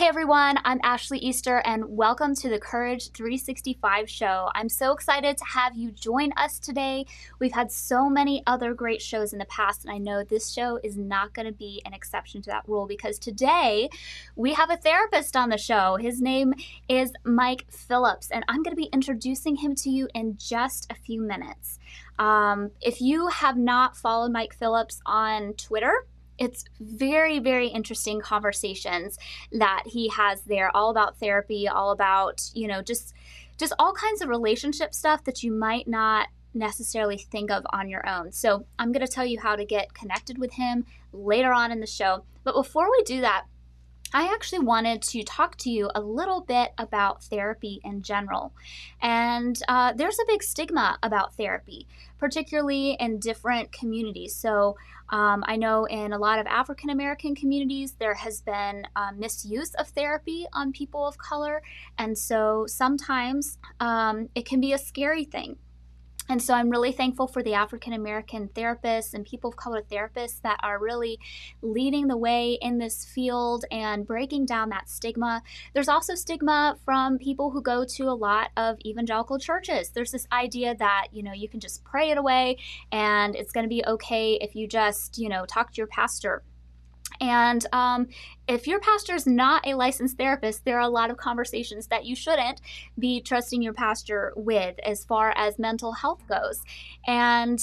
Hey everyone, I'm Ashley Easter and welcome to the Courage 365 show. I'm so excited to have you join us today. We've had so many other great shows in the past, and I know this show is not going to be an exception to that rule because today we have a therapist on the show. His name is Mike Phillips, and I'm going to be introducing him to you in just a few minutes. If you have not followed Mike Phillips on Twitter, it's very, very interesting conversations that he has there, all about therapy, all about, just all kinds of relationship stuff that you might not necessarily think of on your own. So I'm going to tell you how to get connected with him later on in the show. But before we do that, I actually wanted to talk to you a little bit about therapy in general. And there's a big stigma about therapy, particularly in different communities. So I know in a lot of African American communities, there has been misuse of therapy on people of color. And so sometimes it can be a scary thing. And so I'm really thankful for the African American therapists and people of color therapists that are really leading the way in this field and breaking down that stigma. There's also stigma from people who go to a lot of evangelical churches. There's this idea that, you can just pray it away and it's going to be okay if you just, talk to your pastor. And if your pastor is not a licensed therapist, there are a lot of conversations that you shouldn't be trusting your pastor with as far as mental health goes. And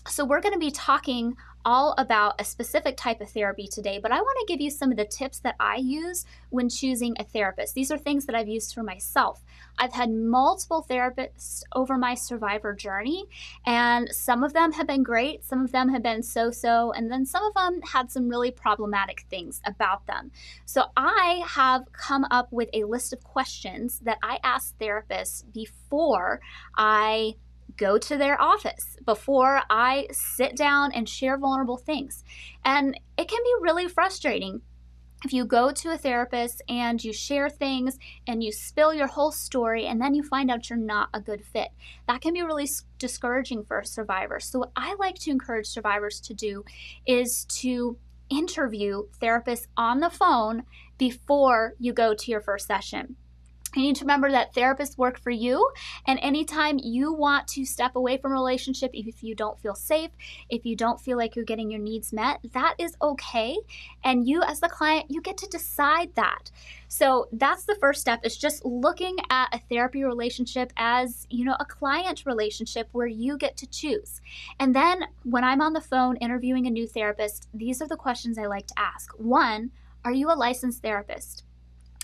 so we're going to be talking all about a specific type of therapy today, but I want to give you some of the tips that I use when choosing a therapist. These are things that I've used for myself. I've had multiple therapists over my survivor journey, and some of them have been great, some of them have been so-so, and then some of them had some really problematic things about them. So I have come up with a list of questions that I ask therapists before I go to their office, before I sit down and share vulnerable things. And it can be really frustrating if you go to a therapist and you share things and you spill your whole story and then you find out you're not a good fit. That can be really discouraging for survivors. So what I like to encourage survivors to do is to interview therapists on the phone before you go to your first session. You need to remember that therapists work for you, and anytime you want to step away from a relationship, if you don't feel safe, if you don't feel like you're getting your needs met, that is okay. And you as the client, you get to decide that. So that's the first step, is just looking at a therapy relationship as, a client relationship where you get to choose. And then when I'm on the phone interviewing a new therapist, these are the questions I like to ask. 1, are you a licensed therapist?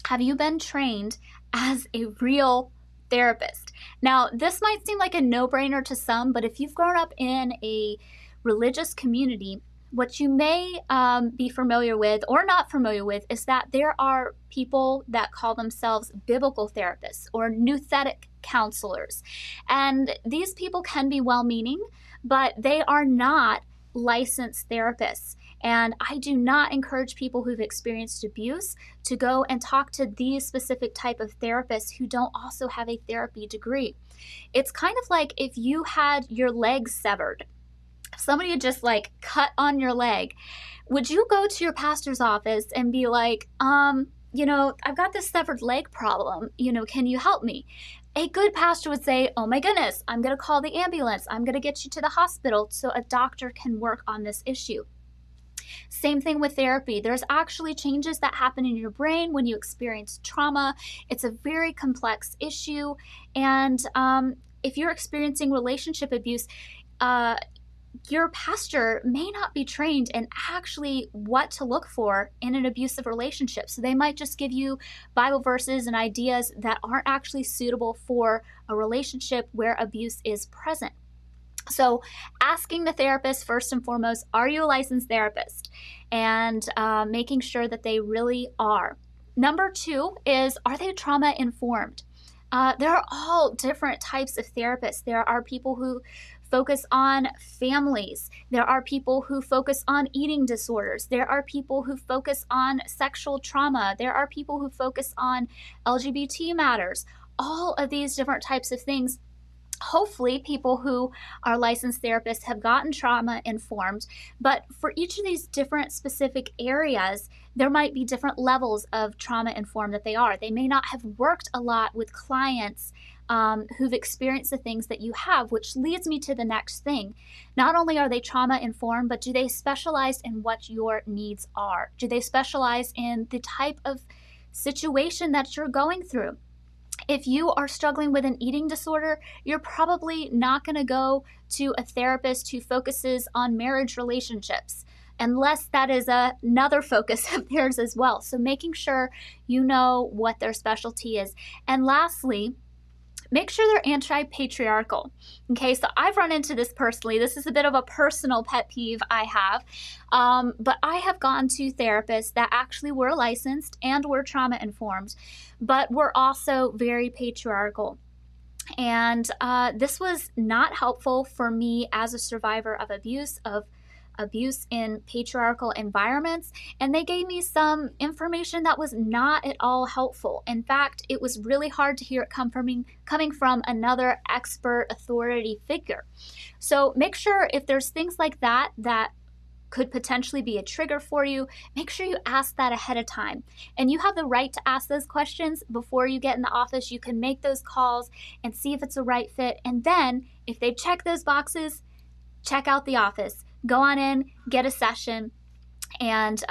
Have you been trained as a real therapist? Now, this might seem like a no-brainer to some, but if you've grown up in a religious community, what you may be familiar with or not familiar with is that there are people that call themselves biblical therapists or nouthetic counselors. And these people can be well-meaning, but they are not licensed therapists. And I do not encourage people who've experienced abuse to go and talk to these specific type of therapists who don't also have a therapy degree. It's kind of like if you had your leg severed. If somebody had just cut on your leg, would you go to your pastor's office and be like, I've got this severed leg problem, can you help me? A good pastor would say, oh my goodness, I'm going to call the ambulance. I'm going to get you to the hospital so a doctor can work on this issue. Same thing with therapy. There's actually changes that happen in your brain when you experience trauma. It's a very complex issue. And if you're experiencing relationship abuse, your pastor may not be trained in actually what to look for in an abusive relationship. So they might just give you Bible verses and ideas that aren't actually suitable for a relationship where abuse is present. So asking the therapist first and foremost, are you a licensed therapist? And making sure that they really are. Number 2 is, are they trauma informed? There are all different types of therapists. There are people who focus on families. There are people who focus on eating disorders. There are people who focus on sexual trauma. There are people who focus on LGBT matters. All of these different types of things hopefully people who are licensed therapists have gotten trauma informed, but for each of these different specific areas, there might be different levels of trauma informed that they are. They may not have worked a lot with clients who've experienced the things that you have, which leads me to the next thing. Not only are they trauma informed, but do they specialize in what your needs are? Do they specialize in the type of situation that you're going through? If you are struggling with an eating disorder, you're probably not going to go to a therapist who focuses on marriage relationships, unless that is another focus of theirs as well. So making sure you know what their specialty is. And lastly, make sure they're anti-patriarchal. Okay, so I've run into this personally. This is a bit of a personal pet peeve I have. But I have gone to therapists that actually were licensed and were trauma informed, but were also very patriarchal. And this was not helpful for me as a survivor of abuse in patriarchal environments, and they gave me some information that was not at all helpful. In fact, it was really hard to hear it coming from another expert authority figure. So make sure if there's things like that that could potentially be a trigger for you, make sure you ask that ahead of time. And you have the right to ask those questions before you get in the office. You can make those calls and see if it's a right fit. And then if they check those boxes, check out the office. Go on in, get a session, and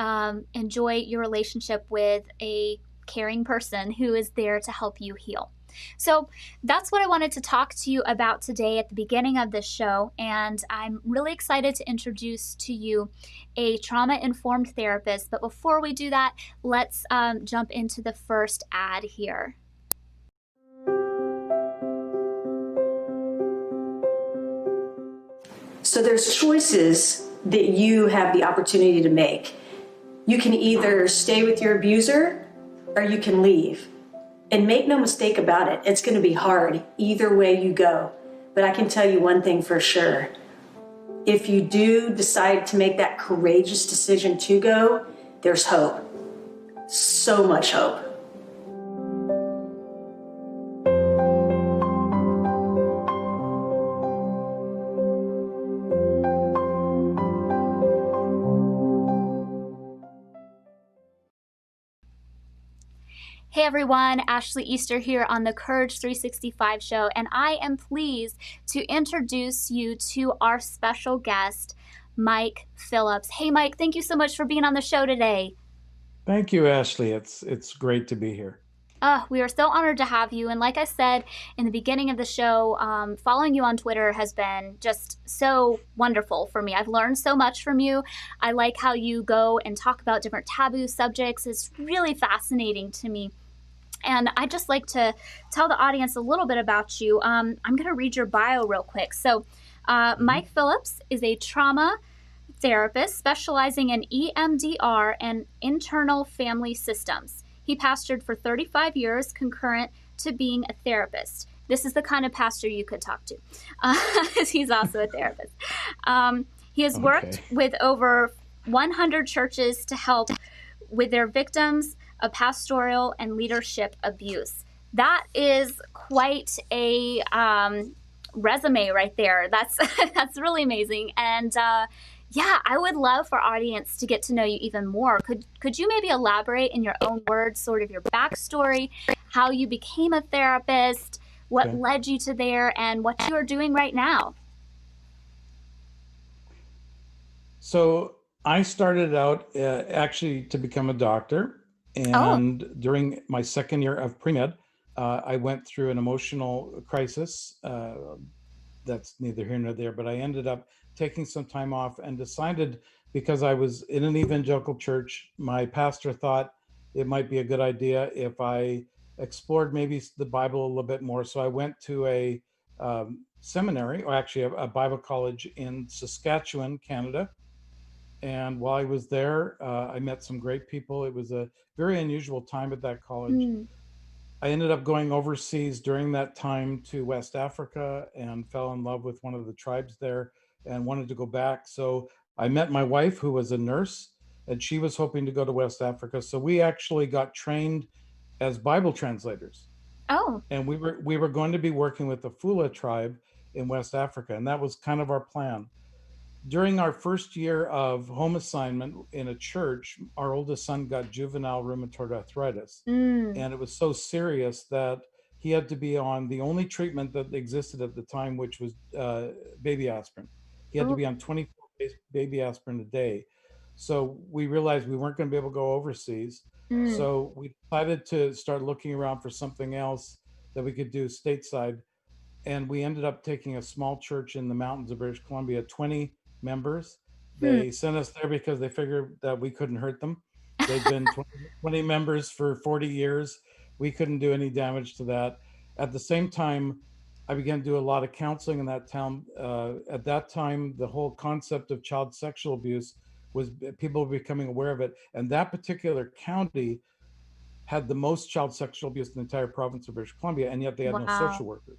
enjoy your relationship with a caring person who is there to help you heal. So that's what I wanted to talk to you about today at the beginning of this show, and I'm really excited to introduce to you a trauma-informed therapist. But before we do that, let's jump into the first ad here. So there's choices that you have the opportunity to make. You can either stay with your abuser or you can leave. And make no mistake about it, it's going to be hard either way you go. But I can tell you one thing for sure. If you do decide to make that courageous decision to go, there's hope. So much hope. Hey everyone, Ashley Easter here on the Courage 365 show, and I am pleased to introduce you to our special guest, Mike Phillips. Hey Mike, thank you so much for being on the show today. Thank you, Ashley. It's great to be here. We are so honored to have you. And like I said in the beginning of the show, following you on Twitter has been just so wonderful for me. I've learned so much from you. I like how you go and talk about different taboo subjects. It's really fascinating to me. And I'd just like to tell the audience a little bit about you. I'm going to read your bio real quick. So Mike Phillips is a trauma therapist specializing in EMDR and internal family systems. He pastored for 35 years, concurrent to being a therapist. This is the kind of pastor you could talk to. He's also a therapist. He has worked with over 100 churches to help with their victims of pastoral and leadership abuse. That is quite a resume right there. That's really amazing. And yeah, I would love for our audience to get to know you even more. Could you maybe elaborate in your own words, sort of your backstory, how you became a therapist, what led you to there, and what you are doing right now? So I started out actually to become a doctor. And during my second year of pre-med, I went through an emotional crisis. That's neither here nor there, but I ended up taking some time off and decided, because I was in an evangelical church, my pastor thought it might be a good idea if I explored maybe the Bible a little bit more. So I went to a seminary, or actually a Bible college in Saskatchewan, Canada. And while I was there, I met some great people. It was a very unusual time at that college. I ended up going overseas during that time to West Africa and fell in love with one of the tribes there and wanted to go back. So I met my wife, who was a nurse, and she was hoping to go to West Africa. So we actually got trained as Bible translators. Oh. And we were going to be working with the Fula tribe in West Africa, and that was kind of our plan. During our first year of home assignment in a church, our oldest son got juvenile rheumatoid arthritis. Mm. And it was so serious that he had to be on the only treatment that existed at the time, which was baby aspirin. He had to Ooh. be on 24 baby aspirin a day. So we realized we weren't going to be able to go overseas. Mm. So we decided to start looking around for something else that we could do stateside, and we ended up taking a small church in the mountains of British Columbia, 20 members. Hmm. They sent us there because they figured that we couldn't hurt them. They'd been 20 members for 40 years. We couldn't do any damage to that. At the same time, I began to do a lot of counseling in that town. At that time, the whole concept of child sexual abuse was, people were becoming aware of it. And that particular county had the most child sexual abuse in the entire province of British Columbia, and yet they had no Wow. social workers.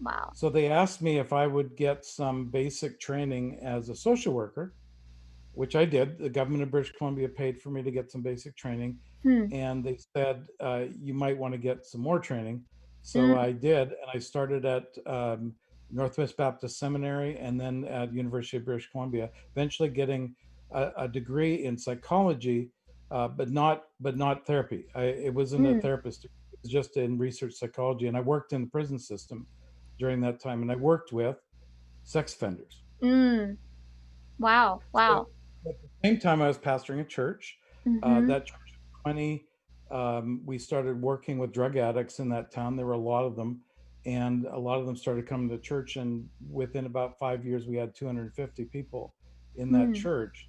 Wow. So they asked me if I would get some basic training as a social worker, which I did. The government of British Columbia paid for me to get some basic training. Hmm. And they said, you might want to get some more training. So Mm. I did. And I started at Northwest Baptist Seminary and then at University of British Columbia, eventually getting a degree in psychology, but not therapy. It wasn't a Mm. therapist. It was just in research psychology. And I worked in the prison system during that time. And I worked with sex offenders. Mm. Wow. So Wow. at the same time, I was pastoring a church. Mm-hmm. That church of 20, we started working with drug addicts in that town. There were a lot of them, and a lot of them started coming to church. And within about 5 years, we had 250 people in that Mm. church.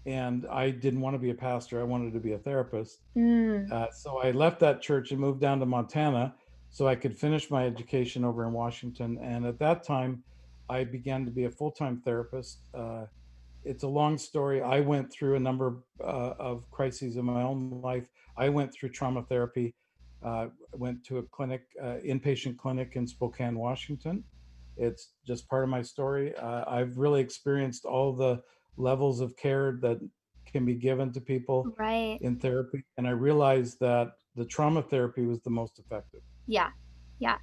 And I didn't want to be a pastor; I wanted to be a therapist. Mm. So I left that church and moved down to Montana so I could finish my education over in Washington. And at that time, I began to be a full-time therapist. It's a long story. I went through a number of crises in my own life. I went through trauma therapy. Went to a clinic, inpatient clinic in Spokane, Washington. It's just part of my story. I've really experienced all the levels of care that can be given to people Right. in therapy, and I realized that the trauma therapy was the most effective. Yeah. Yeah.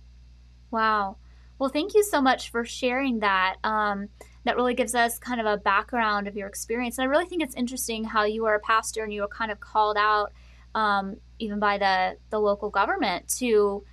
Wow. Well, thank you so much for sharing that. That really gives us kind of a background of your experience. And I really think it's interesting how you were a pastor and you were kind of called out, even by the local government, to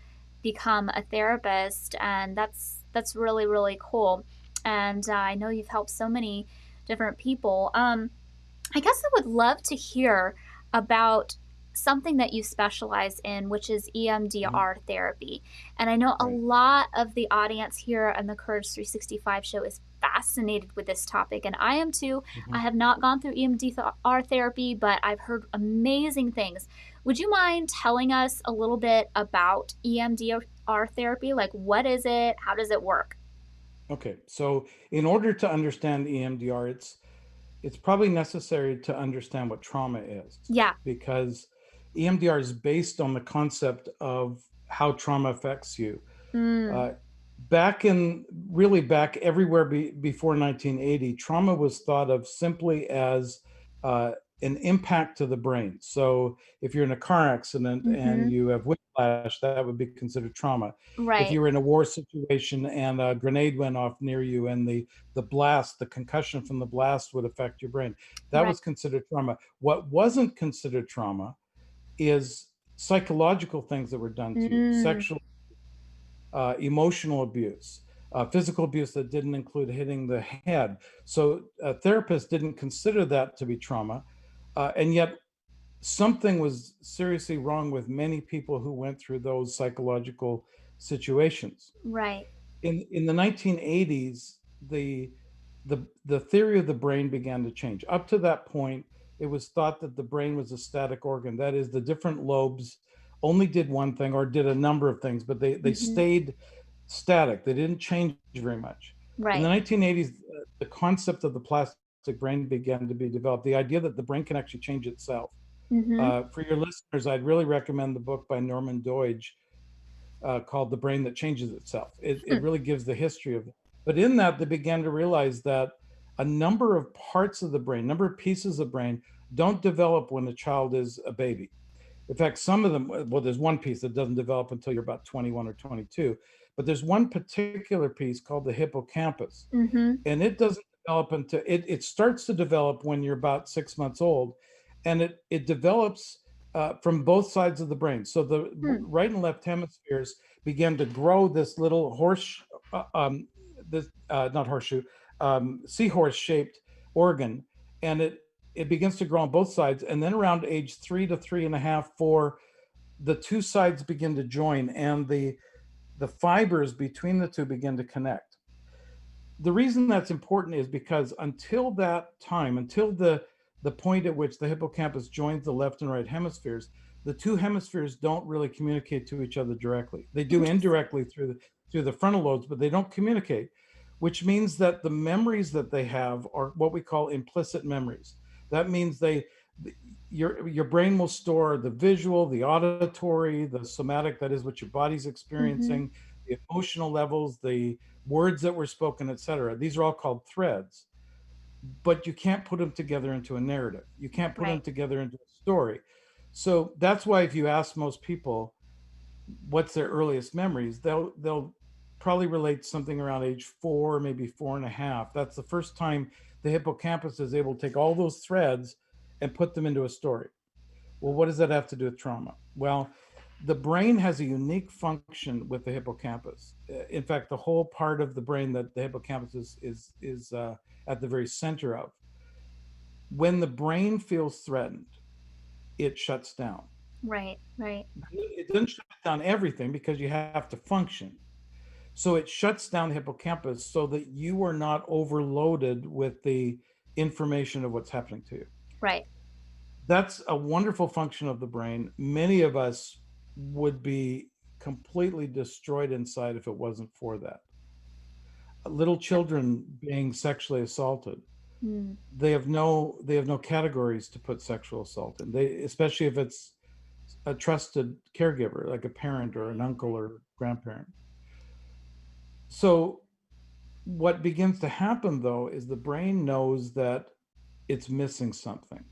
become a therapist, and that's really really cool. And I know you've helped so many different people. I guess I would love to hear about something that you specialize in, which is Mhm. EMDR therapy. And I know a Right. lot of the audience here on the Courage 365 show is fascinated with this topic, and I am too. I Mhm. have not gone through EMDR therapy, but I've heard amazing things. Would you mind telling us a little bit about EMDR therapy? Like, what is it? How does it work? Okay. So, in order to understand EMDR, it's probably necessary to understand what trauma is, Yeah. because EMDR is based on the concept of how trauma affects you. Mm. Uh, Back in, really back everywhere before 1980, trauma was thought of simply as uh, an impact to the brain. So if you're in a car accident and Mm-hmm. you have whiplash, that would be considered trauma. If Right. you were in a war situation and a grenade went off near you and the blast, the concussion from the blast would affect your brain, that Right. was considered trauma. What wasn't considered trauma is psychological things that were done to you, Mm. sexual, emotional abuse, physical abuse that didn't include hitting the head. So therapists didn't consider that to be trauma. And yet something was seriously wrong with many people who went through those psychological situations. Right. In the 1980s, the theory of the brain began to change. Up to that point, it was thought that the brain was a static organ. That is, the different lobes only did one thing or did a number of things, but they Mm-hmm. stayed static. They didn't change very much. In the Right. 1980s, the concept of the plastic brain began to be developed. The idea that the brain can actually change itself. Mm-hmm. For your listeners, I'd really recommend the book by Norman Doidge called The Brain That Changes Itself. It Hmm. really gives the history of it. But in that, they began to realize that a number of parts of the brain, number of pieces of brain don't develop when a child is a baby. In fact, some of them, well, there's one piece that doesn't develop until you're about 21 or 22, but there's one particular piece called the hippocampus, and it doesn't develop until it starts to develop when you're about 6 months old, and it develops from both sides of the brain. So the right and left hemispheres begin to grow this little not horseshoe, seahorse shaped organ, and it begins to grow on both sides. And then around age 3 to 3.5, 4, the two sides begin to join, and the fibers between the two begin to connect. The reason that's important is because until that time, until the point at which the hippocampus joins the left and right hemispheres, the two hemispheres don't really communicate to each other directly. They do indirectly through the frontal lobes, but they don't communicate, which means that the memories that they have are what we call implicit memories. That means your brain will store the visual, the auditory, the somatic, that is what your body's experiencing, the emotional levels, the words that were spoken, etc. These are all called threads, but you can't put them together into a narrative. You can't put them together into a story. So that's why if you ask most people what's their earliest memories, they'll probably relate something around age 4, maybe 4.5. That's the first time the hippocampus is able to take all those threads and put them into a story. Well, what does that have to do with trauma? Well, the brain has a unique function with the hippocampus. In fact, the whole part of the brain that the hippocampus is at the very center of. When the brain feels threatened, it shuts down. Right. It doesn't shut down everything because you have to function. So it shuts down the hippocampus so that you are not overloaded with the information of what's happening to you. Right. That's a wonderful function of the brain. Many of us would be completely destroyed inside if it wasn't for that. Little children being sexually assaulted, they have no categories to put sexual assault in. Especially if it's a trusted caregiver, like a parent or an uncle or grandparent. So what begins to happen, though, is the brain knows that it's missing something.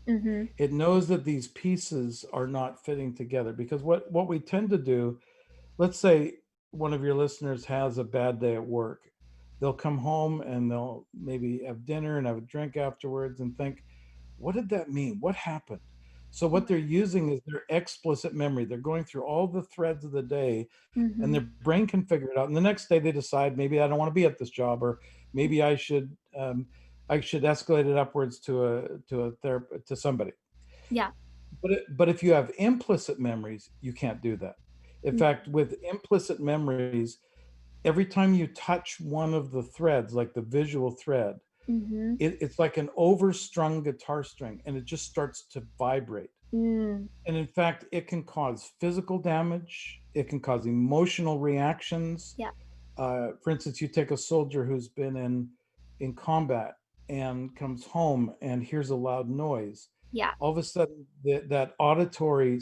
It knows that these pieces are not fitting together, because what we tend to do, let's say one of your listeners has a bad day at work. They'll come home and they'll maybe have dinner and have a drink afterwards and think, what did that mean? What happened? So what they're using is their explicit memory. They're going through all the threads of the day, and their brain can figure it out. And the next day they decide, maybe I don't want to be at this job, or maybe I should escalate it upwards to a therapist, to somebody. Yeah. But if you have implicit memories, you can't do that. In fact, with implicit memories, every time you touch one of the threads, like the visual thread, it's like an overstrung guitar string, and it just starts to vibrate. And in fact, it can cause physical damage. It can cause emotional reactions. Yeah. For instance, you take a soldier who's been in combat and comes home and hears a loud noise. Yeah. All of a sudden, that auditory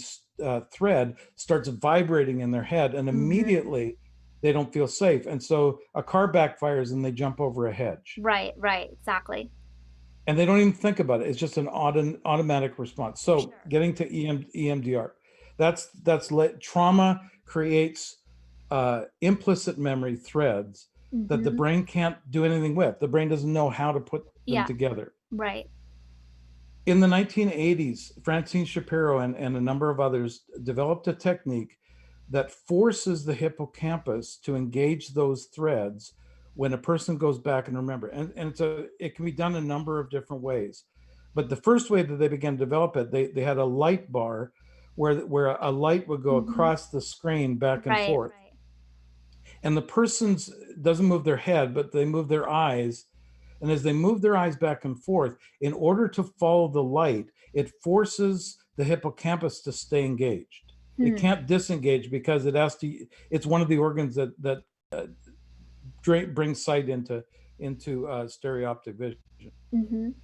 thread starts vibrating in their head, and immediately they don't feel safe. And so a car backfires and they jump over a hedge. Right, exactly. And they don't even think about it. It's just an automatic response. So getting to EMDR, trauma creates implicit memory threads that the brain can't do anything with. The brain doesn't know how to put them together. Right. In the 1980s, Francine Shapiro and a number of others developed a technique that forces the hippocampus to engage those threads when a person goes back and remember. And it can be done a number of different ways. But the first way that they began to develop it, they had a light bar where a light would go across the screen back and forth. Right. And the person doesn't move their head, but they move their eyes. And as they move their eyes back and forth, in order to follow the light, it forces the hippocampus to stay engaged. It can't disengage because it's one of the organs that brings sight into stereoptic vision.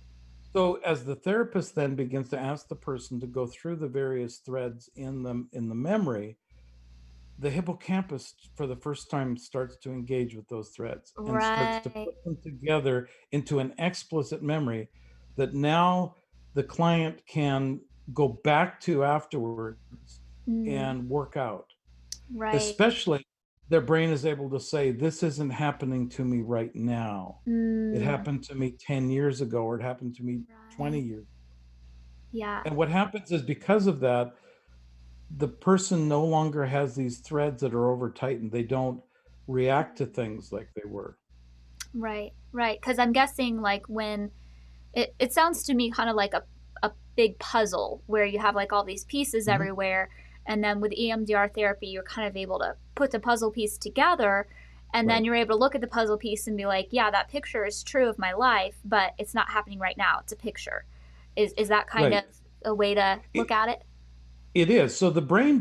So as the therapist then begins to ask the person to go through the various threads in the memory, the hippocampus for the first time starts to engage with those threads and starts to put them together into an explicit memory that now the client can go back to afterwards Mm. and work out. Right. Especially, their brain is able to say, this isn't happening to me right now. It Mm. happened to me 10 years ago, or it happened to me 20 Right. years. Yeah. And what happens is, because of that, the person no longer has these threads that are over tightened. They don't react to things like they were. Right. Right. Because I'm guessing, like, when it sounds to me kind of like a big puzzle where you have like all these pieces Mhm. everywhere. And then with EMDR therapy, you're kind of able to put the puzzle piece together. And then Right. you're able to look at the puzzle piece and be like, yeah, that picture is true of my life, but it's not happening right now. It's a picture. Is that kind of Right. a way to look It, at it? it is. So the brain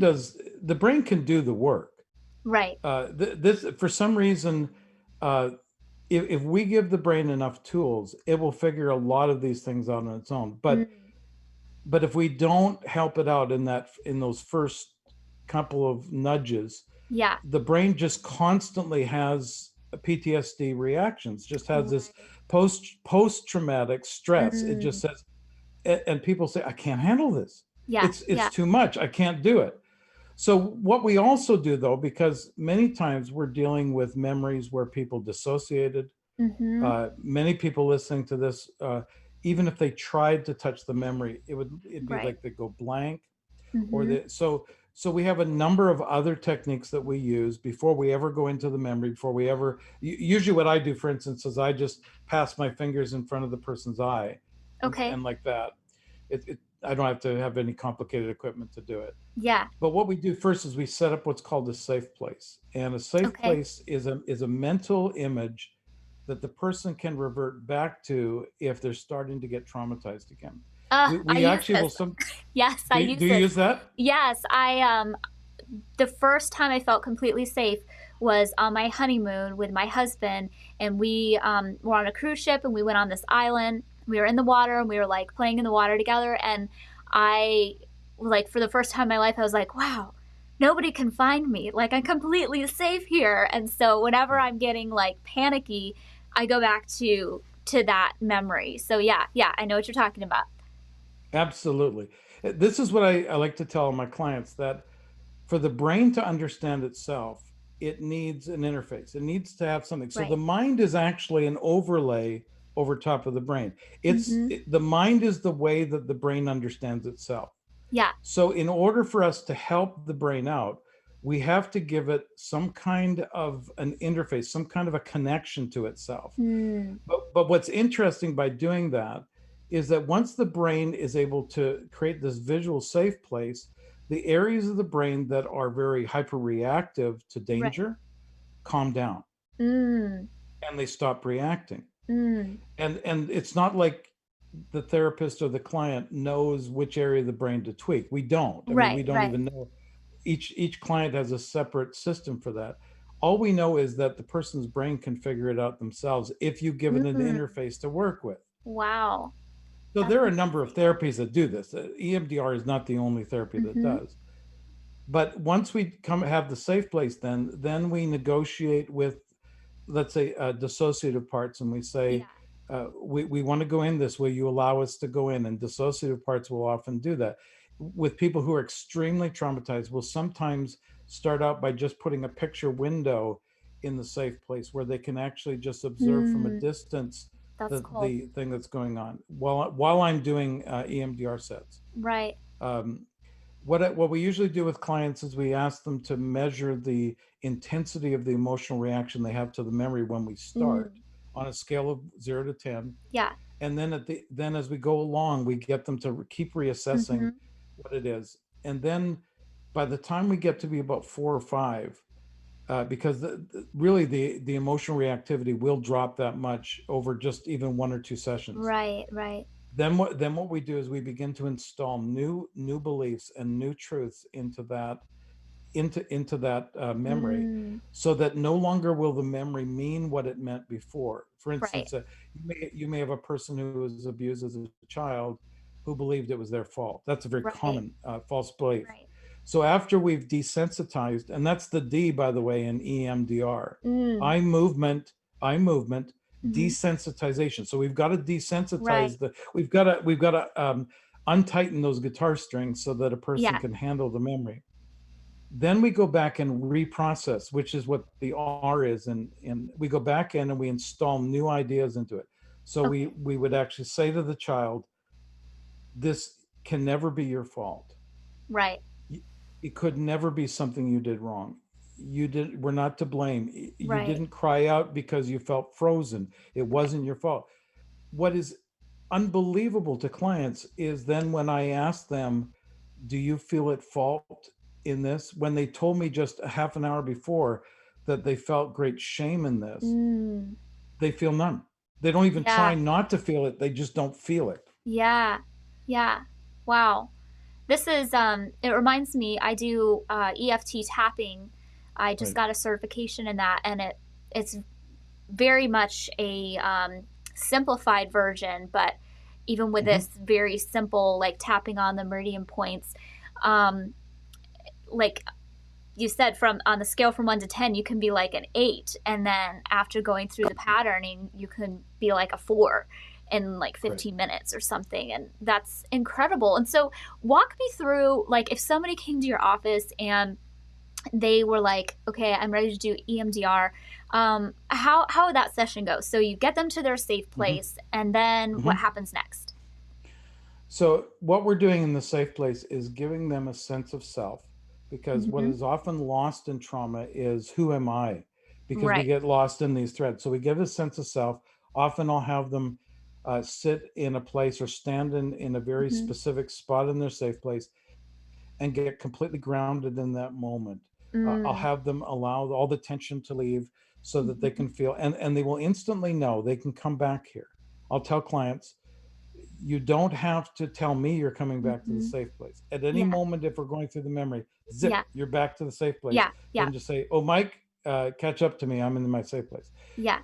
can do the work. Right. This, for some reason, uh, if we give the brain enough tools, it will figure a lot of these things out on its own. Mm. But if we don't help it out in those first couple of nudges, Yeah. the brain just constantly has PTSD reactions, just has this Right. post traumatic stress. It Mm. just says, and people say, I can't handle this. Yeah. It's Yeah. too much. I can't do it. So what we also do, though, because many times we're dealing with memories where people dissociated, Mm-hmm. many people listening to this, even if they tried to touch the memory, it'd be Right. like they go blank, or Mm-hmm. the so we have a number of other techniques that we use before we ever go into the memory, before we ever. Usually, what I do, for instance, is I just pass my fingers in front of the person's eye, Okay. and like that, I don't have to have any complicated equipment to do it. Yeah. But what we do first is we set up what's called a safe place. And a safe Okay. place is a mental image that the person can revert back to if they're starting to get traumatized again. I We use actually this. will some Yes, I do use you this. use that? Yes, I the first time I felt completely safe was on my honeymoon with my husband, and we were on a cruise ship, and we went on this island. We were in the water, and we were like playing in the water together, and I, like, for the first time in my life, I was like, wow, nobody can find me. Like, I'm completely safe here. And so whenever Right. I'm getting like panicky, I go back to that memory. So yeah, yeah, I know what you're talking about. Absolutely. This is what I like to tell my clients, that for the brain to understand itself, it needs an interface. It needs to have something. So the Right. mind is actually an overlay over top of the brain. Mm-hmm. The mind is the way that the brain understands itself. Yeah. So in order for us to help the brain out, we have to give it some kind of an interface, some kind of a connection to itself. Mm. But what's interesting by doing that is that once the brain is able to create this visual safe place, the areas of the brain that are very hyperreactive to Right. danger calm down, Mm. and they stop reacting. Mm. And it's not like the therapist or the client knows which area of the brain to tweak. We don't. I mean, Right. we don't Right. even know. Each client has a separate system for that. All we know is that the person's brain can figure it out themselves if you give it an Mm. interface to work with. Wow. So That's there are a number of interesting. therapies that do this. EMDR is not the only therapy that Mm-hmm. does. But once we come have the safe place, then we negotiate with, let's say, dissociative parts, and we say, Yeah. we want to go in this. Will you allow us to go in? And dissociative parts will often do that. With people who are extremely traumatized, we'll sometimes start out by just putting a picture window in the safe place where they can actually just observe from a Mm. distance That's cool. the thing that's going on while I'm doing EMDR sets. Right. Um, what we usually do with clients is we ask them to measure the intensity of the emotional reaction they have to the memory when we Mm. start on a scale of 0 to 10, Yeah. and then as we go along, we get them to keep Mm-hmm. reassessing what it is, and then by the time we get to be about 4 or 5, because really the emotional reactivity will drop that much over just even 1 or 2 sessions. Right. Right. Then what we do is we begin to install new beliefs and new truths into that memory, Mm. so that no longer will the memory mean what it meant before. For Right. instance, you may have a person who was abused as a child who believed it was their fault. That's a very Right. common false belief. Right. So after we've desensitized, and that's the D, by the way, in EMDR, Mm. eye movement, eye movement, Mm-hmm. desensitization. So we've got to Right. desensitize we've got to untighten those guitar strings so that a person Yeah. can handle the memory. Then we go back and reprocess, which is what the R is, and we go back in and we install new ideas into it. So Okay. we would actually say to the child, this can never be your fault. Right. It could never be something you did wrong. We're not to blame. You Right. didn't cry out because you felt frozen. It Right. wasn't your fault. What is unbelievable to clients is then when I ask them, do you feel at fault in this? When they told me just a half an hour before that they felt great shame in this, Mm. they feel none. They don't even Yeah. try not to feel it. They just don't feel it. Yeah. Yeah. Wow. This is it reminds me, I do EFT tapping. I just Right. got a certification in that, and it's very much a simplified version, but even with Mm-hmm. this very simple, like tapping on the meridian points, um, like you said, from on the scale from 1 to 10, you can be like an 8, and then after going through the patterning, you can be like a 4 in like Right. 15 minutes or something, and that's incredible. And so walk me through, like, if somebody came to your office and they were like, okay, I'm ready to do EMDR, how would that session go? So you get them to their safe Mm-hmm. place, and then what Mm-hmm. happens next? So, what we're doing in the safe place is giving them a sense of self, because what Mm-hmm. is often lost in trauma is who am I? Because we Right. get lost in these threads. So, we give a sense of self. Often, I'll have them sit in a place or stand in a very Mm-hmm. specific spot in their safe place and get completely grounded in that moment. I'll Mm. have them allow all the tension to leave so that they Mm-hmm. can feel, and they will instantly know they can come back here. I'll tell clients, you don't have to tell me you're coming back to the Mm-hmm. safe place. At any Yeah. moment, if we're going through the memory, zip, Yeah. you're back to the safe place. Yeah. Yeah. Then just say, oh, Mike, catch up to me. I'm in my safe place. Yeah.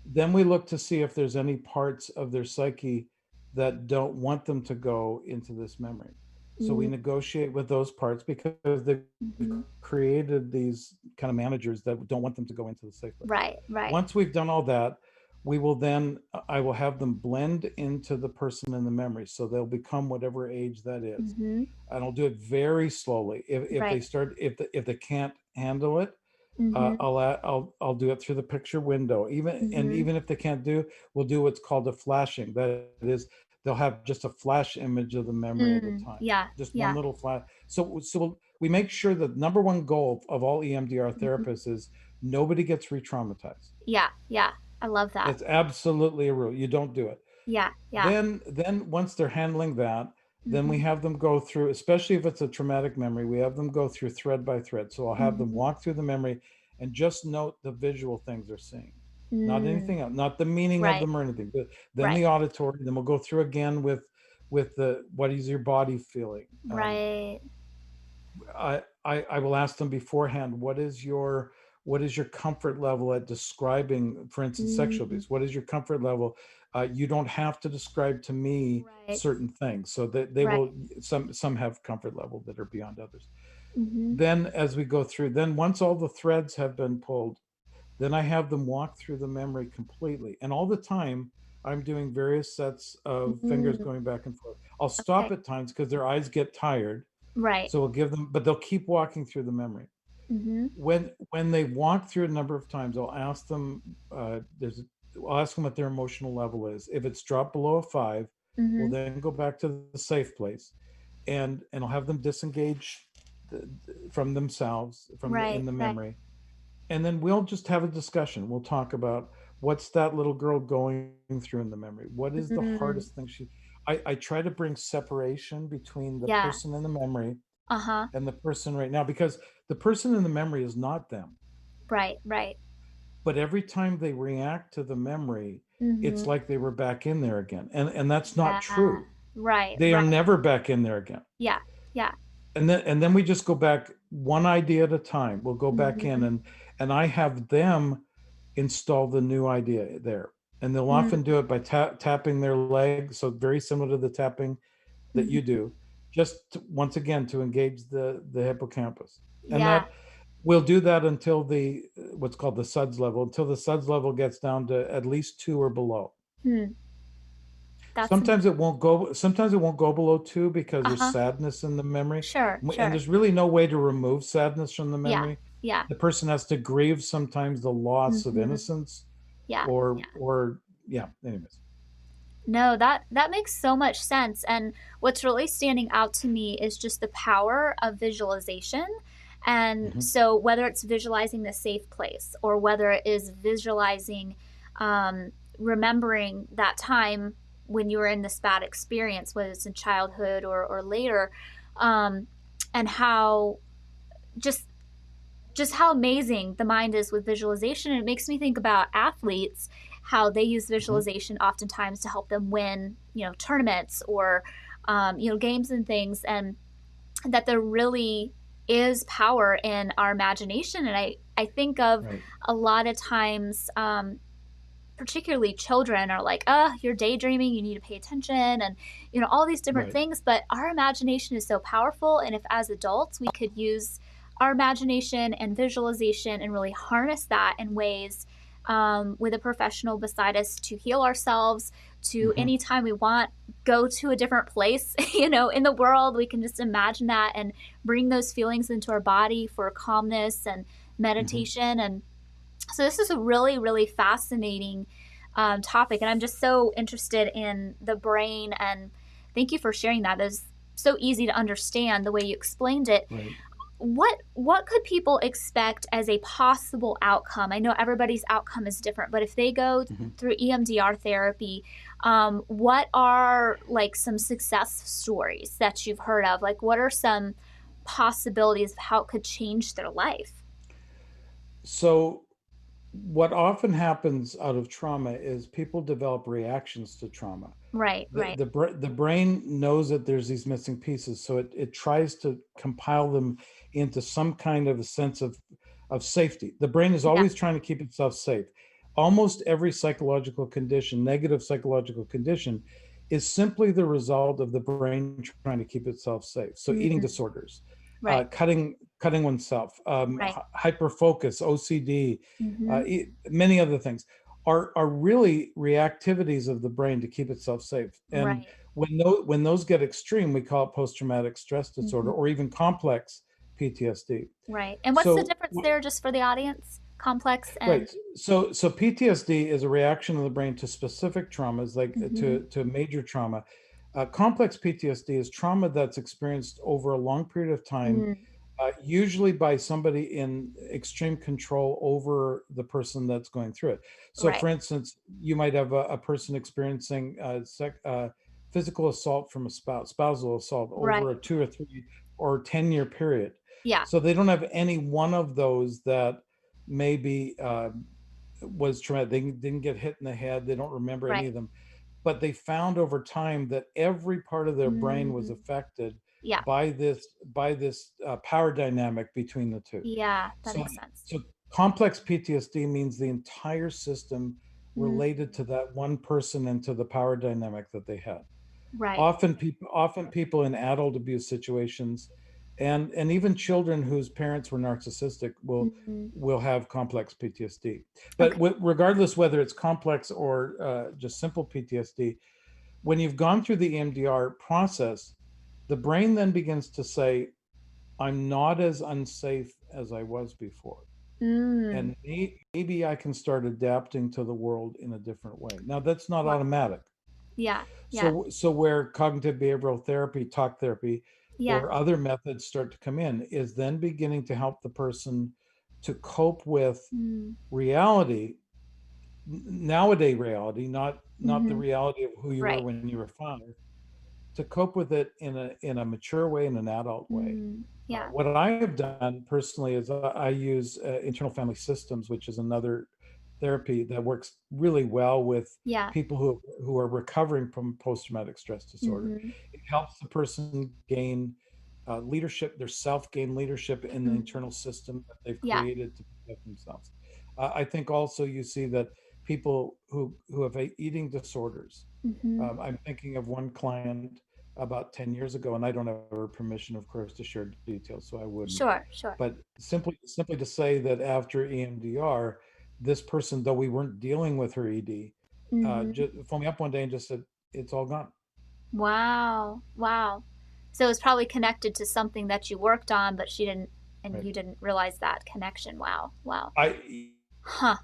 Then we look to see if there's any parts of their psyche that don't want them to go into this memory. So we Mm. negotiate with those parts because they've Mm-hmm. created these kind of managers that don't want them to go into the safe place. Right. Right. Once we've done all that, we will then, I will have them blend into the person in the memory. So they'll become whatever age that is. Mm-hmm. And I'll do it very slowly. If they Right. start, if they can't handle it, Mm-hmm. I'll do it through the picture window. Mm-hmm. Even if they can't do, we'll do what's called a flashing. That is, they'll have just a flash image of the memory at a time, Yeah. just one Yeah. little flash. We make sure that number one goal of all EMDR Mm-hmm. therapists is nobody gets re-traumatized. Yeah. Yeah. I love that. It's absolutely a rule. You don't do it. Yeah. Yeah. Then once they're handling that, then we Mm-hmm. have them go through, especially if it's a traumatic memory, we have them go through thread by thread. So I'll have them Mm-hmm. walk through the memory and just note the visual things they're seeing, not Mm. anything else, not the meaning of Right. them or anything, but then Right. the auditory. Then we'll go through again with the what is your body feeling. Right. I will ask them beforehand, what is your comfort level at describing, for instance, sexual Mm. abuse? What is your comfort level? You don't have to describe to me Right. certain things, so that they Right. will. Some have comfort level that are beyond others. Mm-hmm. Then, as we go through, then once all the threads have been pulled, then I have them walk through the memory completely, and all the time I'm doing various sets of fingers Mm. going back and forth. I'll Okay. stop at times because their eyes get tired, Right. so we'll give them, but they'll keep walking through the memory. Mm-hmm. When they walk through a number of times, I'll ask them what their emotional level is. If it's dropped below a 5, we'll Mm-hmm. then go back to the safe place, and I'll have them disengage from themselves in Right. the Right. memory, and then we'll just have a discussion. We'll talk about what's that little girl going through in the memory. What is the Mm. hardest thing she? I try to bring separation between the Yeah. person in the memory Uh-huh. and the person right now, because the person in the memory is not them, Right. Right. but every time they react to the memory, it's Mm-hmm. like they were back in there again, and that's not Yeah. true. Right. They are Right. never back in there again. Yeah. Yeah. And then we just go back one idea at a time. We'll go back in, Mm-hmm. and I have them install the new idea there, and they'll often Mm. do it by tapping their leg, so very similar to the tapping that you Mm-hmm. do, just once again to engage the hippocampus. And Yeah. that we'll do that until the what's called the suds level, until the suds level gets down to at least 2 or below. Hmm. That's Sometimes it won't go below 2 because there's uh-huh. sadness in the memory. Sure, And sure. there's really no way to remove sadness from the Yeah. memory. Yeah. The person has to grieve sometimes the loss of Mhm. innocence Yeah. or yeah, anyways. No, that makes so much sense. And what's really standing out to me is just the power of visualization. And Hmm. so whether it's visualizing the safe place or whether it is visualizing remembering that time when you were in this bad experience, whether it's in childhood or later, um, and how just just how amazing the mind is with visualization. And it makes me think about athletes, how they use Hmm. visualization oftentimes to help them win, tournaments or, games and things, and that there really is power in our imagination. And I think of Right. a lot of times, particularly children are like, oh, you're daydreaming, you need to pay attention, and all these different Right. things. But our imagination is so powerful, and if as adults we could use our imagination and visualization and really harness that in ways, with a professional beside us to heal ourselves, to Hmm. anytime we want go to a different place in the world, we can just imagine that and bring those feelings into our body for calmness and Hmm. meditation. And so this is a really, really fascinating topic, and I'm just so interested in the brain. And thank you for sharing that. It's so easy to understand the way you explained it. Right. What could people expect as a possible outcome? I know everybody's outcome is different, but if they go Hmm. through EMDR therapy, what are like some success stories that you've heard of? Like, what are some possibilities of how it could change their life? So what often happens out of trauma is people develop reactions to trauma. Right, right. The brain knows that there's these missing pieces, so it tries to compile them into some kind of a sense of safety. The brain is Yeah. always trying to keep itself safe. Almost every psychological condition, negative psychological condition, is simply the result of the brain trying to keep itself safe. So eating Mm, disorders, right, cutting oneself, right. hyperfocus, OCD, Mhm. many other things are really reactivities of the brain to keep itself safe. And Right. when those get extreme, we call it post-traumatic stress disorder Mhm. or even complex PTSD. Right. And what's the So difference there just for the audience? Complex and right. So PTSD is a reaction of the brain to specific traumas, like mhm. to major trauma. Complex PTSD is trauma that's experienced over a long period of time, Mm, usually by somebody in extreme control over the person that's going through it. So, right. for instance, you might have a person experiencing physical assault from a spousal assault over a Right. 2 or 3 or 10 year period. Yeah. So they don't have any one of those that maybe was traumatic. They didn't get hit in the head. They don't remember any Right. of them, but they found over time that every part of their brain was Mm, affected yeah. by this power dynamic between the two. Yeah, that So makes sense. so complex PTSD means the entire system Mm, related to that one person and to the power dynamic that they had. right. Often people in adult abuse situations and even children whose parents were narcissistic Mhm. will have complex PTSD. But Okay. regardless whether it's complex or just simple PTSD, when you've gone through the EMDR process, the brain then begins to say, I'm not as unsafe as I was before. Mm, And maybe I can start adapting to the world in a different way. Now, that's not wow. automatic. Yeah. Yeah. So where cognitive behavioral therapy, talk therapy, Yeah. or other methods start to come in is then beginning to help the person to cope with Mm, reality, nowadays reality, not the mhm. reality of who you were Right. when you were 5, to cope with it in a mature way, in an adult way. Mm, yeah. What I have done personally is I use internal family systems, which is another therapy that works really well with Yeah. people who are recovering from post-traumatic stress disorder. Mhm. It helps the person gain leadership, their self gain leadership in the internal Mhm. system that they've Yeah. created to protect themselves. I think also you see that people who have eating disorders. Mhm. I'm thinking of one client about 10 years ago, and I don't have her permission, of course, to share details, so I wouldn't. Sure, sure. But simply to say that after EMDR, this person, though we weren't dealing with her ED, Mhm. phoned me up one day and just said, it's all gone. Wow. Wow. So it was probably connected to something that you worked on, but she didn't, and Right. you didn't realize that connection. Wow. Wow. I Huh.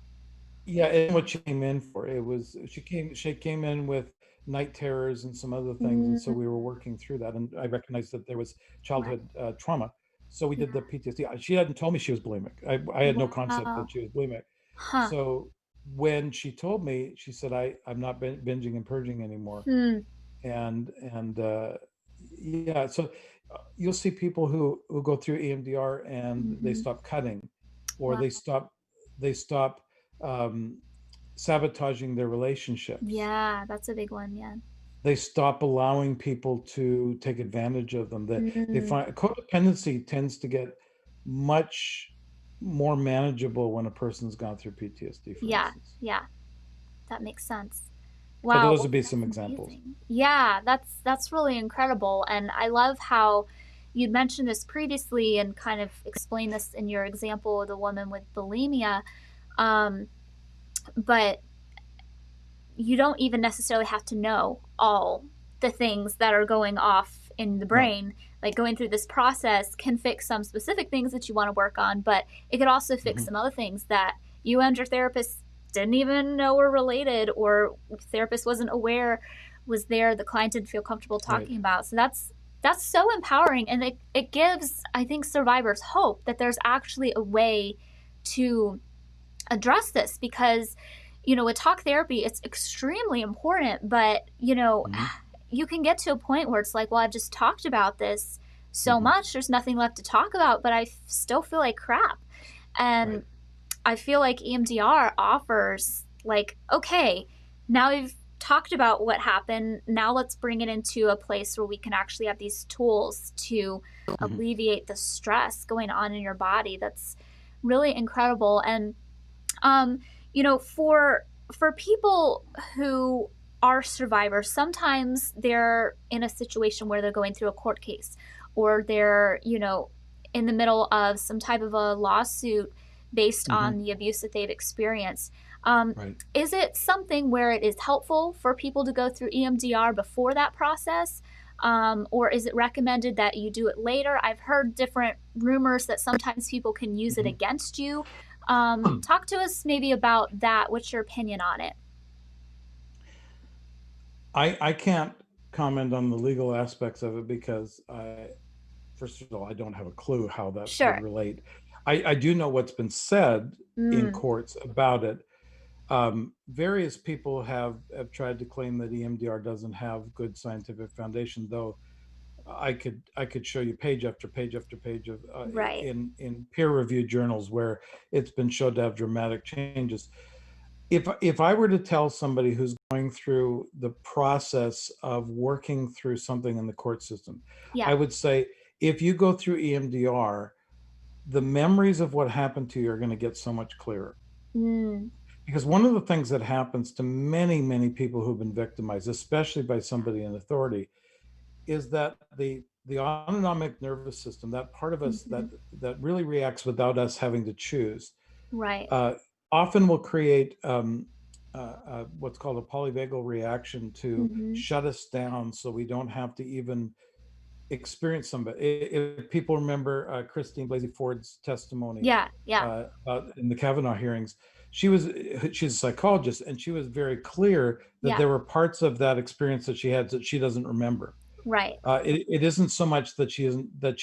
Yeah, and what she came in for, it was she came in with night terrors and some other things, and so Mm, we were working through that, and I recognized that there was right. childhood trauma. So we Yeah. did the PTSD. She hadn't told me she was bulimic. I had no concept Wow. that she was bulimic. Huh. So when she told me, she said, I'm not binging and purging anymore. Hmm. And yeah, so you'll see people who go through EMDR and they Mm-hmm. stop cutting, or Wow. they stop um, sabotaging their relationships. Yeah, that's a big one. Yeah. They stop allowing people to take advantage of them. They Mm, find codependency tends to get much more manageable when a person's gone through PTSD, for yeah. instance. Yeah. That makes sense. So Wow, those well, would be some that's examples. amazing. Yeah, that's really incredible, and I love how you'd mentioned this previously and kind of explained this in your example of the woman with bulimia. Um, but you don't even necessarily have to know all the things that are going off in the No. brain. Like going through this process can fix some specific things that you want to work on, but it could also fix Hmm. some other things that you and your therapist didn't even know were related, or therapist wasn't aware was there, the client didn't feel comfortable Right. talking about. So that's so empowering, and it gives, I think, survivors hope that there's actually a way to address this, because with talk therapy it's extremely important, but Hmm. you can get to a point where it's like, well, I've just talked about this so Hmm. much, there's nothing left to talk about, but I still feel like crap. Right. And I feel like EMDR offers, like, okay, now we've talked about what happened, now let's bring it into a place where we can actually have these tools to Hmm. alleviate the stress going on in your body. That's really incredible. And um, for people who are survivors, sometimes they're in a situation where they're going through a court case, or they're, in the middle of some type of a lawsuit based Hmm. on the abuse that they've experienced. Um, Right. is it something where it is helpful for people to go through EMDR before that process? Or is it recommended that you do it later? I've heard different rumors that sometimes people can use it Hmm. against you. Talk to us maybe about that. What's your opinion on it? I can't comment on the legal aspects of it because first of all, I don't have a clue how that would Sure. relate. I do know what's been said in Mm, courts about it. Various people have tried to claim that EMDR doesn't have good scientific foundation, though I could show you page after page after page of right. in peer reviewed journals where it's been shown to have dramatic changes. If I were to tell somebody who's going through the process of working through something in the court system, Yeah. I would say if you go through EMDR, the memories of what happened to you are going to get so much clearer. Mm, Because one of the things that happens to many, many people who've been victimized, especially by somebody in authority, is that the autonomic nervous system, that part of us hmm. that really reacts without us having to choose, Right. uh, often will create what's called a polyvagal reaction to Hmm. shut us down so we don't have to even experience somebody. If people remember Christine Blasey Ford's testimony Yeah. Yeah. in the Kavanaugh hearings, she's a psychologist, and she was very clear that Yeah. there were parts of that experience that she had that she doesn't remember. Right. It isn't so much that she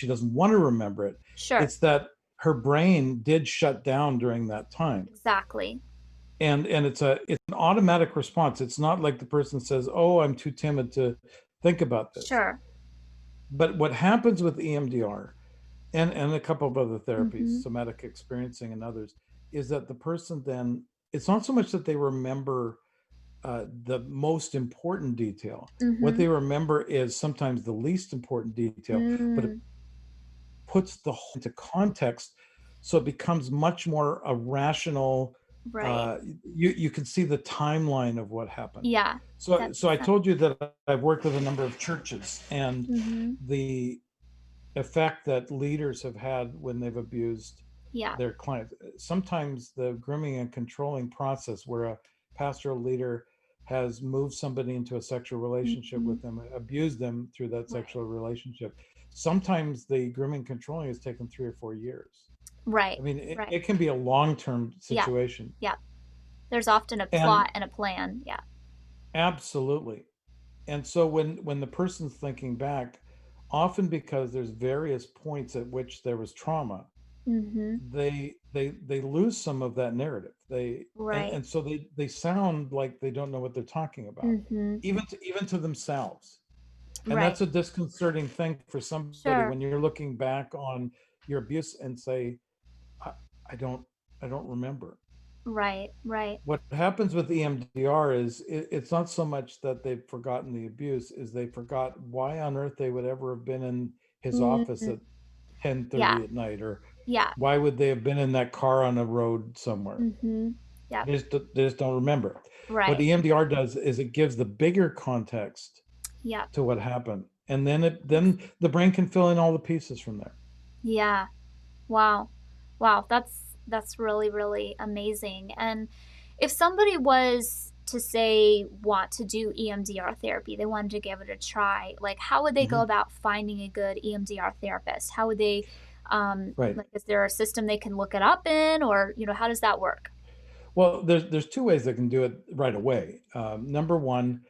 doesn't want to remember it; Sure. it's that her brain did shut down during that time, Exactly. and it's an automatic response. It's not like the person says, "Oh, I'm too timid to think about this." Sure. But what happens with EMDR and a couple of other therapies, Hmm. somatic experiencing and others, is that the person then, it's not so much that they remember the most important detail. What Hmm. they remember is sometimes the least important detail, but it Mm, puts the whole into context, so it becomes much more a rational. right. uh, you can see the timeline of what happened. Yeah. so That so makes I sense. told you that I've worked with a number of churches, and Hmm. the effect that leaders have had when they've abused Yeah. their clients. Sometimes the grooming and controlling process, where a pastoral leader has moved somebody into a sexual relationship Mhm. with them, abused them through that Right. sexual relationship. Sometimes the grooming controlling has taken 3 or 4 years. Right. I mean, Right. it can be a long-term Yeah. situation. Yeah. There's often a And plot and a plan. Yeah. absolutely. And so when the person's thinking back, often because there's various points at which there was trauma, Mhm. they lose some of that narrative. Right. And so they sound like they don't know what they're talking about, Mhm. even to themselves. And Right. that's a disconcerting thing for somebody when Sure. you're looking back on your abuse and say, I, I don't I don't remember. Right. Right. What happens with EMDR is it's not so much that they've forgotten the abuse, is they forgot why on earth they would ever have been in his office Mm. at 10:30 Yeah. at night, or Yeah. why would they have been in that car on a road somewhere. Mhm. Yep. They just don't remember. What Right. EMDR does is it gives the bigger context Yep. to what happened, and then the brain can fill in all the pieces from there. Yeah. Wow. Wow, that's really, really amazing. And if somebody was to say want to do EMDR therapy, they wanted to give it a try, like how would they go Mhm. about finding a good EMDR therapist? How would they Right. like is there a system they can look it up in, or how does that work? Well, there's two ways they can do it right away. Number one,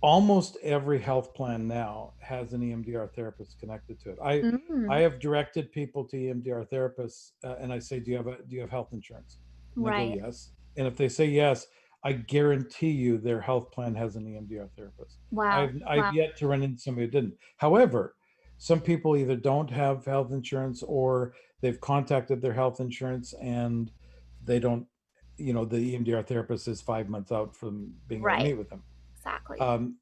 almost every health plan now has an EMDR therapist connected to it. I Mm, have directed people to EMDR therapists, and I say, do you have health insurance? And they go, right. yes. And if they say yes, I guarantee you their health plan has an EMDR therapist. Wow. I've Wow. yet to run into somebody who didn't. However, some people either don't have health insurance, or they've contacted their health insurance and they don't, the EMDR therapist is 5 months out from being able to Right. meet with them. Exactly. Um,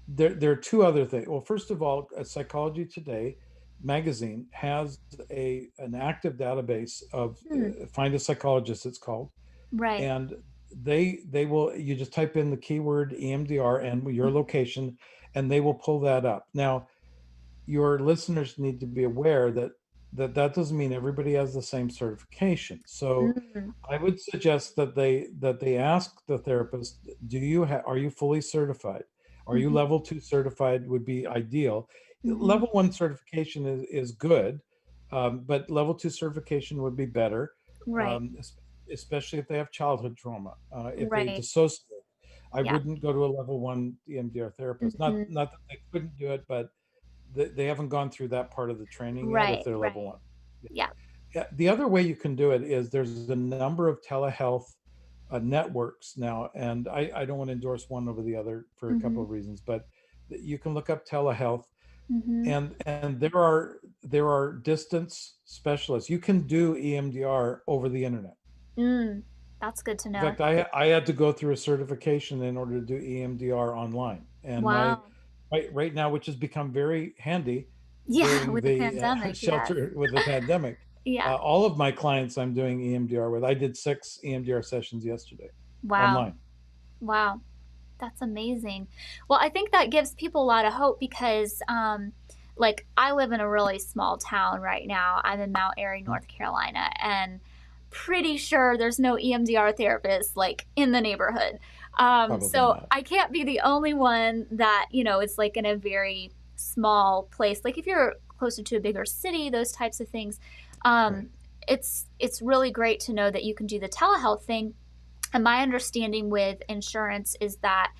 there are two other things. Well, first of all, Psychology Today magazine has a an active database of Hmm. Find a Psychologist, it's called, Right. and they will, you just type in the keyword EMDR and your location, and they will pull that up. Now, your listeners need to be aware that doesn't mean everybody has the same certification. So Mm, I would suggest that they ask the therapist, are you fully certified? Are you mhm, level 2 certified would be ideal. mhm. Level 1 certification is good, but level 2 certification would be better, Right. um, especially if they have childhood trauma. If they Right. dissociate, I Yeah. wouldn't go to a level 1 EMDR therapist. Not Mhm. not that they couldn't do it, but they haven't gone through that part of the training yet if Right. they're level Right. 1. Yeah. Yeah, the other way you can do it is there's a number of telehealth networks now, and I don't want to endorse one over the other for a couple Mhm. of reasons, but you can look up telehealth, Mhm. and there are distance specialists. You can do EMDR over the internet. Mm. That's good to In know. fact, I had to go through a certification in order to do EMDR online, and my Wow. right now, which has become very handy Yeah, during with the the pandemic, yes. shelter with the pandemic. Yeah. All of my clients I'm doing EMDR with. I did 6 EMDR sessions yesterday Wow. online. Wow. That's amazing. Well, I think that gives people a lot of hope because, like, I live in a really small town right now. I'm in Mount Airy, Mhm. North Carolina, and pretty sure there's no EMDR therapist like in the neighborhood. Probably So not. I can't be the only one that it's like in a very small place. Like if you're closer to a bigger city, those types of things. Right. Um, it's really great to know that you can do the telehealth thing, and my understanding with insurance is that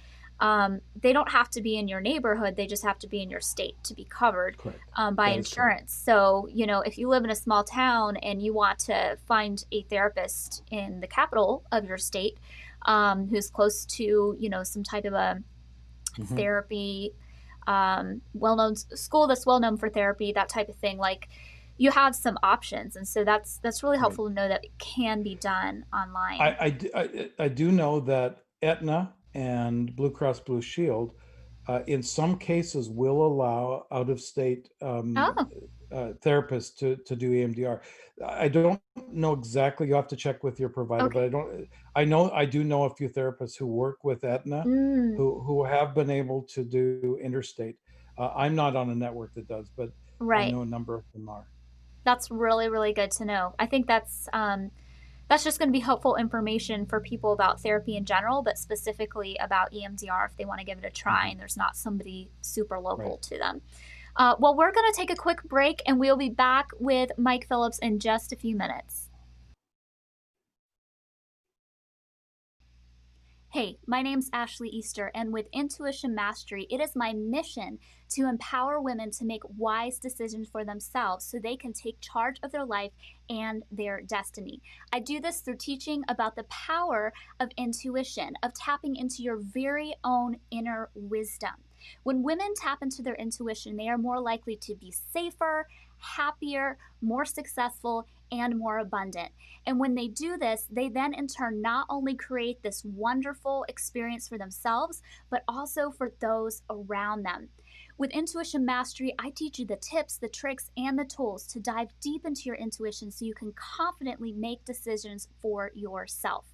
they don't have to be in your neighborhood, they just have to be in your state to be covered Correct. by That is correct. insurance. So, if you live in a small town and you want to find a therapist in the capital of your state who's close to, some type of a Hmm. therapy, well known school that's well known for therapy, that type of thing, like you have some options. And so that's really Right. helpful to know that it can be done online. I do know that Aetna and Blue Cross Blue Shield, in some cases, will allow out of state Oh, therapists to do EMDR. I don't know exactly. You have to check with your provider, but okay. I don't. I do know a few therapists who work with Aetna, Mm, who have been able to do interstate. I'm not on a network that does, but I right. know a number of them are. That's really, really good to know. I think That's just going to be helpful information for people about therapy in general, but specifically about EMDR if they want to give it a try and there's not somebody super local to them. Well, we're going to take a quick break and we'll be back with Mike Phillips in just a few minutes. Hey, my name's Ashley Easter, and with Intuition Mastery, it is my mission to empower women to make wise decisions for themselves so they can take charge of their life and their destiny. I do this through teaching about the power of intuition, of tapping into your very own inner wisdom. When women tap into their intuition, they are more likely to be safer, happier, more successful, and more abundant. And when they do this, they then in turn not only create this wonderful experience for themselves, but also for those around them. With Intuition Mastery, I teach you the tips, the tricks, and the tools to dive deep into your intuition so you can confidently make decisions for yourself.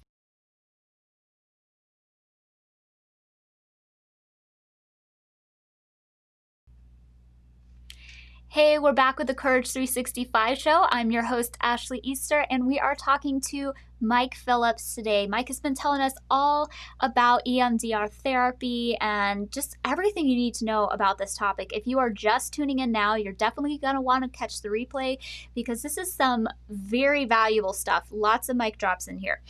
Hey, we're back with the Courage 365 show. I'm your host, Ashley Easter, and we are talking to Mike Phillips today. Mike has been telling us all about EMDR therapy and just everything you need to know about this topic. If you are just tuning in now, you're definitely going to want to catch the replay because this is some very valuable stuff. Lots of mic drops in here.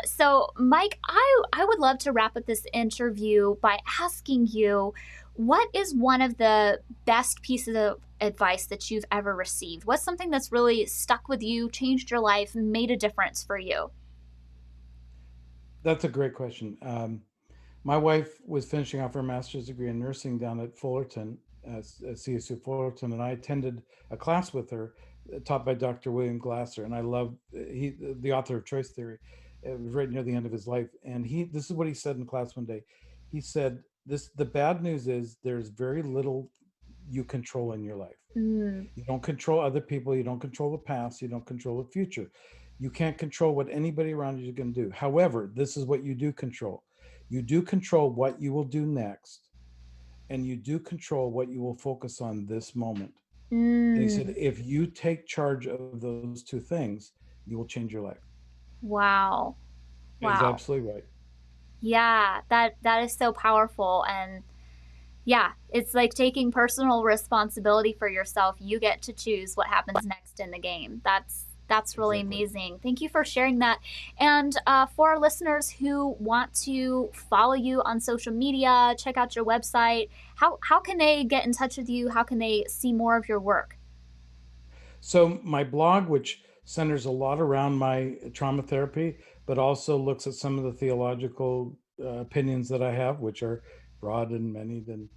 So, Mike, I would love to wrap up this interview by asking you, what is one of the best pieces of advice that you've ever received? What's something that's really stuck with you, changed your life, made a difference for you? That's a great question. My wife was finishing off her master's degree in nursing down at Fullerton, CSU Fullerton, and I attended a class with her taught by Dr. William Glasser, and I love the author of Choice Theory. It was right near the end of his life, and this is what he said in class one day. He said, the bad news is there's very little you control in your life. You don't control other people, you don't control the past, you don't control the future. You can't control what anybody around you is going to do. However, this is what you do control. You do control what you will do next, and you do control what you will focus on this moment. And he said, if you take charge of those two things, you will change your life. Wow. He's absolutely right. Yeah, that is so powerful. And yeah, it's like taking personal responsibility for yourself. You get to choose what happens next in the game. That's really amazing. Thank you for sharing that. And for our listeners who want to follow you on social media, check out your website, how can they get in touch with you? How can they see more of your work? So my blog, which centers a lot around my trauma therapy, but also looks at some of the theological opinions that I have, which are broad and many than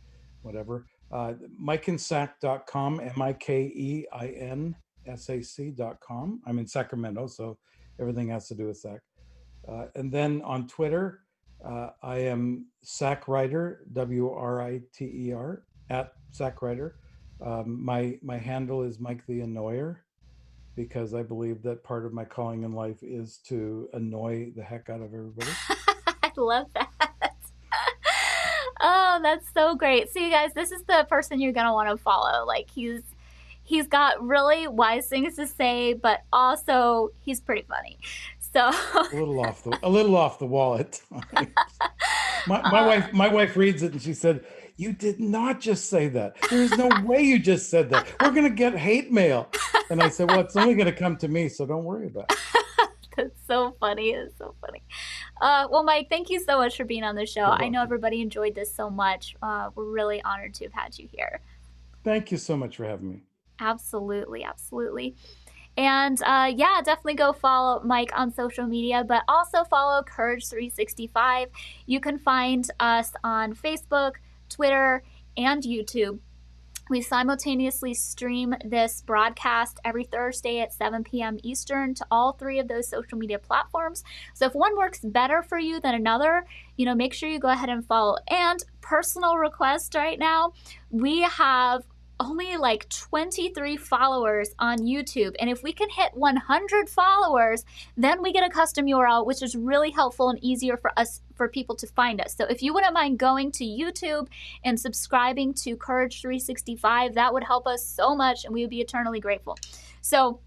whatever. MikeandSac.com, MikeInSac.com. I'm in Sacramento, so everything has to do with Sac. And then on Twitter, I am SacWriter, WRITER, at SacWriter. My handle is Mike the Annoyer, because I believe that part of my calling in life is to annoy the heck out of everybody. I love that. Oh, that's so great. So you guys, this is the person you're going to want to follow. Like he's got really wise things to say, but also he's pretty funny. So a little off the wall at times. My wife reads it and she said, "You did not just say that. There's no way you just said that. We're going to get hate mail." And I said, "Well, it's only going to come to me, so don't worry about it." That's so funny. It's so funny. Well, Mike, thank you so much for being on the show. I know everybody enjoyed this so much. We're really honored to have had you here. Thank you so much for having me. Absolutely. Absolutely. And yeah, definitely go follow Mike on social media, but also follow Courage 365. You can find us on Facebook, Twitter, and YouTube. We simultaneously stream this broadcast every Thursday at 7 p.m. Eastern to all three of those social media platforms. So if one works better for you than another, make sure you go ahead and follow. And personal request right now, we have only like 23 followers on YouTube. And if we can hit 100 followers, then we get a custom URL, which is really helpful and easier for people to find us. So if you wouldn't mind going to YouTube and subscribing to Courage 365, that would help us so much and we would be eternally grateful. So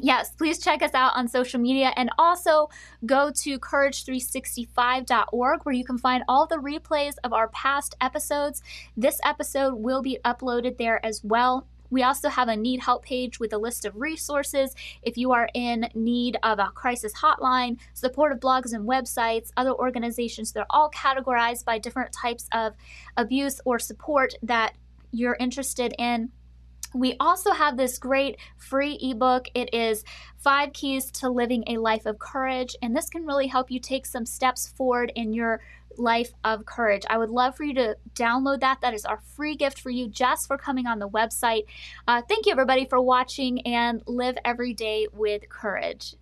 Yes, please check us out on social media, and also go to courage365.org where you can find all the replays of our past episodes. This episode will be uploaded there as well. We also have a need help page with a list of resources if you are in need of a crisis hotline, supportive blogs and websites, other organizations. They're all categorized by different types of abuse or support that you're interested in. We also have this great free ebook. It is 5 Keys to Living a Life of Courage, and this can really help you take some steps forward in your life of courage. I would love for you to download that. That is our free gift for you just for coming on the website. Thank you, everybody, for watching, and live every day with courage.